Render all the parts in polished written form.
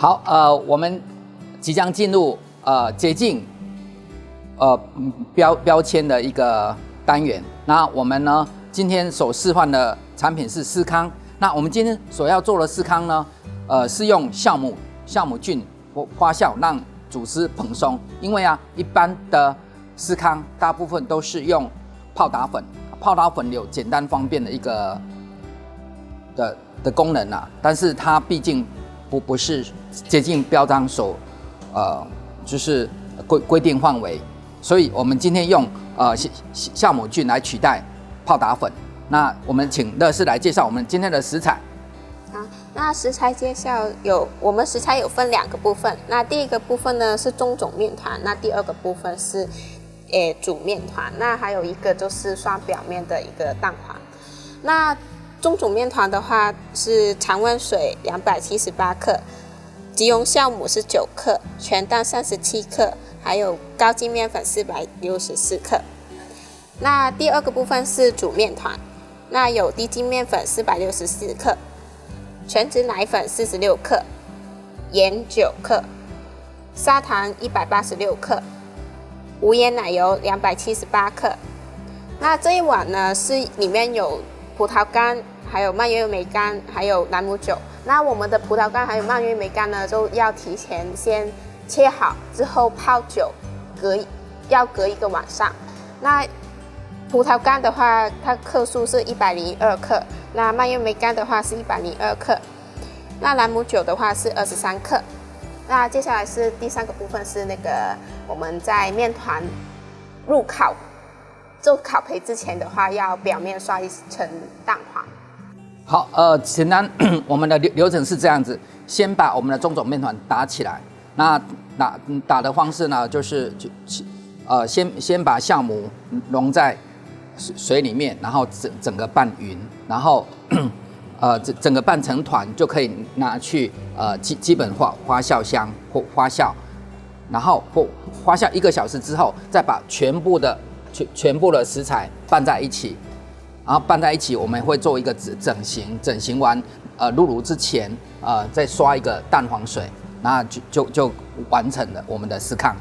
好，我们即将进入接近标签的一个单元。那我们呢，今天所示范的产品是司康。那我们今天所要做的司康呢，是用酵母菌发酵让主丝蓬松。因为一般的司康大部分都是用泡打粉，泡打粉有简单方便的一个的功能但是它毕竟不是接近标章所就是规定范围，所以我们今天用酵母菌来取代泡打粉。那我们请乐师来介绍我们今天的食材。好，那食材介绍我们食材有分2个部分。那第一个部分呢是中种面团，那第2个部分是煮面团，那还有一个就是刷表面的一个蛋黄。那中种面团的话是常温水278克，即溶酵母是9克，全蛋37克，还有高筋面粉464克。那第2个部分是煮面团，那有低筋面粉464克，全脂奶粉46克，盐9克，砂糖186克，无盐奶油278克。那这一碗呢是里面有葡萄干，还有蔓越莓干，还有朗姆酒。那我们的葡萄干还有蔓越莓干呢，就要提前先切好，之后泡酒，要隔1个晚上。那葡萄干的话，它克数是102克，那蔓越莓干的话是102克，那朗姆酒的话是23克。那接下来是第3个部分，是那个我们在面团入烤做烤焙之前的话，要表面刷一层蛋黄。好，简单我们的流程是这样子：先把我们的中种面团打起来。那打的方式呢，就是先把酵母溶在水里面，然后整个拌匀，然后整个拌成团，就可以拿去基本发酵箱或发酵，然后发酵1个小时之后，再把全部的食材拌在一起，然后拌在一起，我们会做一个整形完入炉之前再刷一个蛋黄水，那就完成了我们的司康。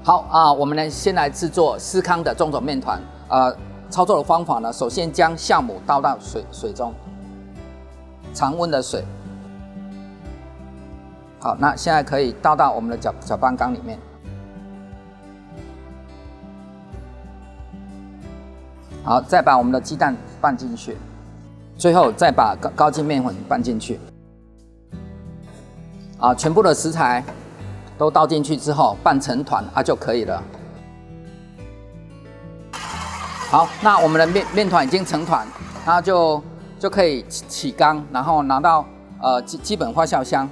好我们呢先来制作司康的中种面团。操作的方法呢，首先将酵母倒到水中，常温的水。好，那现在可以倒到我们的搅拌缸里面。好，再把我们的鸡蛋拌进去，最后再把高筋面粉拌进去。全部的食材都倒进去之后，拌成团就可以了。好，那我们的面团已经成团，那就可以起缸，然后拿到基本发酵箱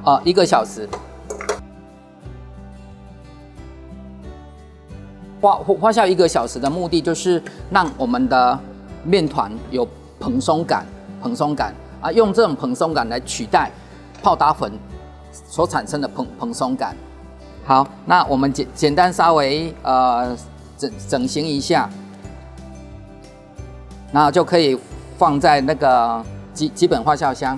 ，1个小时。发酵1个小时的目的就是让我们的面团有蓬松感用这种蓬松感来取代泡打粉所产生的蓬松感。好，那我们简单稍微整形一下，然后就可以放在那个基本发酵箱。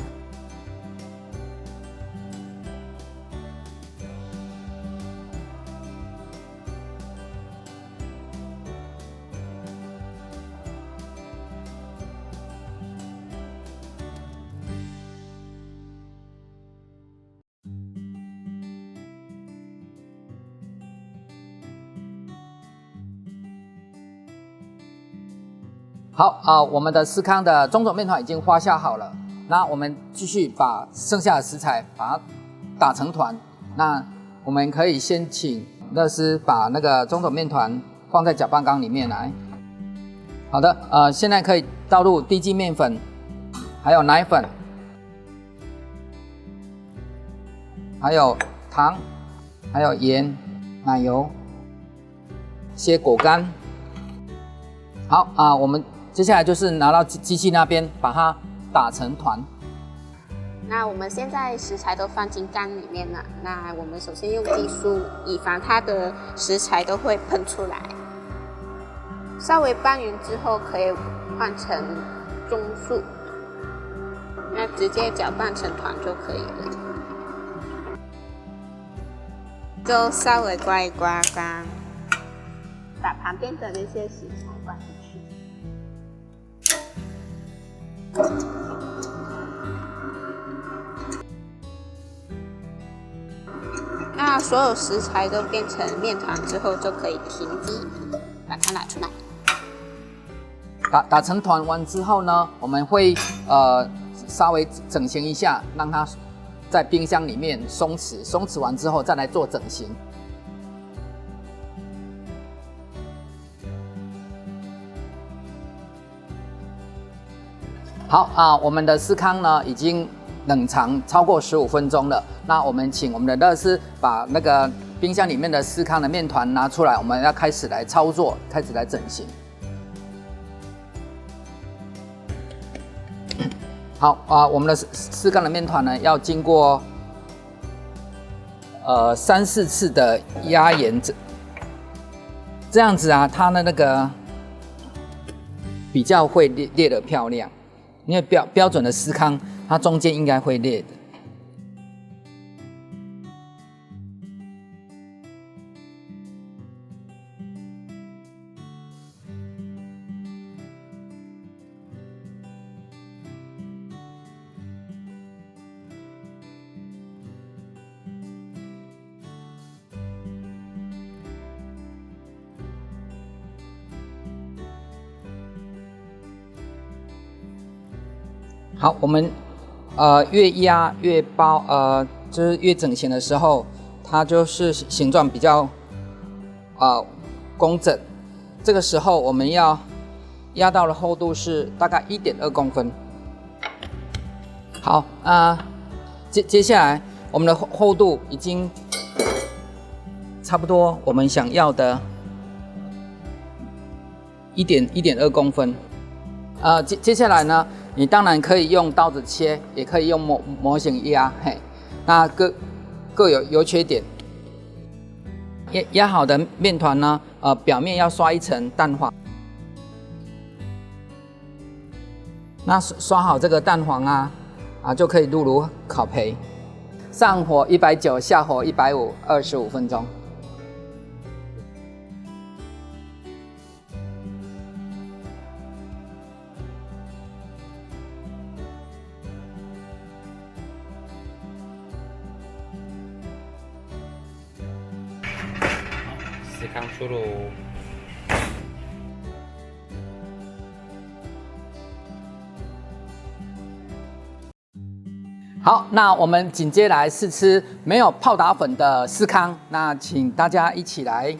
好我们的司康的中种面团已经发酵好了。那我们继续把剩下的食材把它打成团。那我们可以先请乐师把那个中种面团放在搅拌缸里面来。好的，现在可以倒入低筋面粉，还有奶粉，还有糖，还有盐、奶油、些果干。好我们接下来就是拿到机器那边把它打成团。那我们现在食材都放进缸里面了。那我们首先用低速，以防它的食材都会喷出来。稍微拌匀之后，可以换成中速。那直接搅拌成团就可以了。就稍微刮一刮，把旁边的那些食材刮进去。那所有食材都变成面团之后，就可以停机，把它拿出来。打成团完之后呢，我们会稍微整形一下，让它在冰箱里面松弛，松弛完之后再来做整形。好我们的司康呢已经冷藏超过15分钟了。那我们请我们的乐师把那个冰箱里面的司康的面团拿出来，我们要开始来操作，开始来整形。好我们的司康的面团呢，要经过3、4次的压延，这样子它的那个比较会裂得漂亮。因为标准的司康，它中间应该会裂的。好，我们越压越包，就是越整形的时候，它就是形状比较工整。这个时候我们要压到的厚度是大概1.2公分。好接下来我们的厚度已经差不多我们想要的1.2公分。接下来呢，你当然可以用刀子切，也可以用模型压，那各有优缺点。压好的面团呢，表面要刷一层蛋黄。那刷好这个蛋黄就可以入炉烤焙。上火190，下火150，25分钟。司康出炉。好，那我们紧接来试吃没有泡打粉的司康，那请大家一起来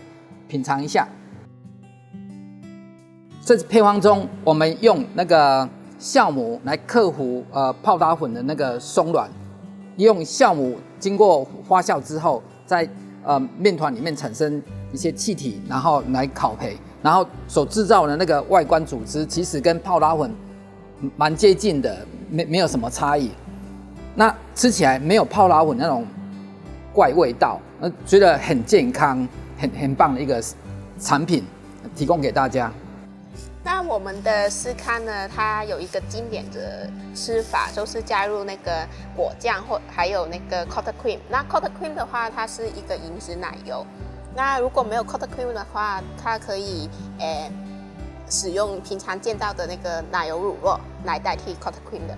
品尝一下。这配方中，我们用那个酵母来克服泡打粉的那个松软，用酵母经过发酵之后，在面团里面产生一些气体，然后来烤焙，然后所制造的那个外观组织，其实跟泡打粉蛮接近的，没有什么差异。那吃起来没有泡打粉那种怪味道，觉得很健康、很棒的一个产品，提供给大家。那我们的司康呢，它有一个经典的吃法，就是加入那个果酱或还有那个 cottage cream。那 cottage cream 的话，它是一个银质奶油。那如果没有 cottage cream 的话，它可以使用平常见到的那个奶油乳酪来代替 cottage cream 的。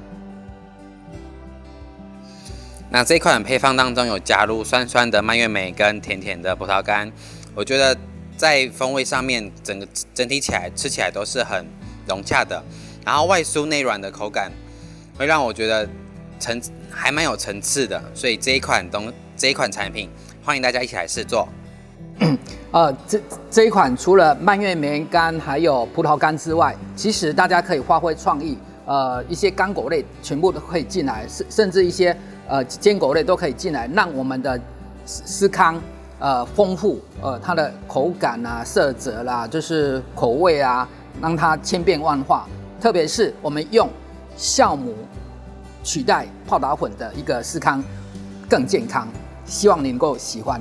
那这款配方当中有加入酸酸的蔓越莓跟甜甜的葡萄干，我觉得在风味上面整体起来吃起来都是很融洽的，然后外酥内软的口感会让我觉得还蛮有层次的，所以这一款产品欢迎大家一起来试做。这一款除了蔓越莓干还有葡萄干之外，其实大家可以发挥创意，一些干果类全部都可以进来，甚至一些坚果类都可以进来，让我们的司康丰富，它的口感色泽啦，就是口味让它千变万化。特别是我们用酵母取代泡打粉的一个司康，更健康，希望你能够喜欢。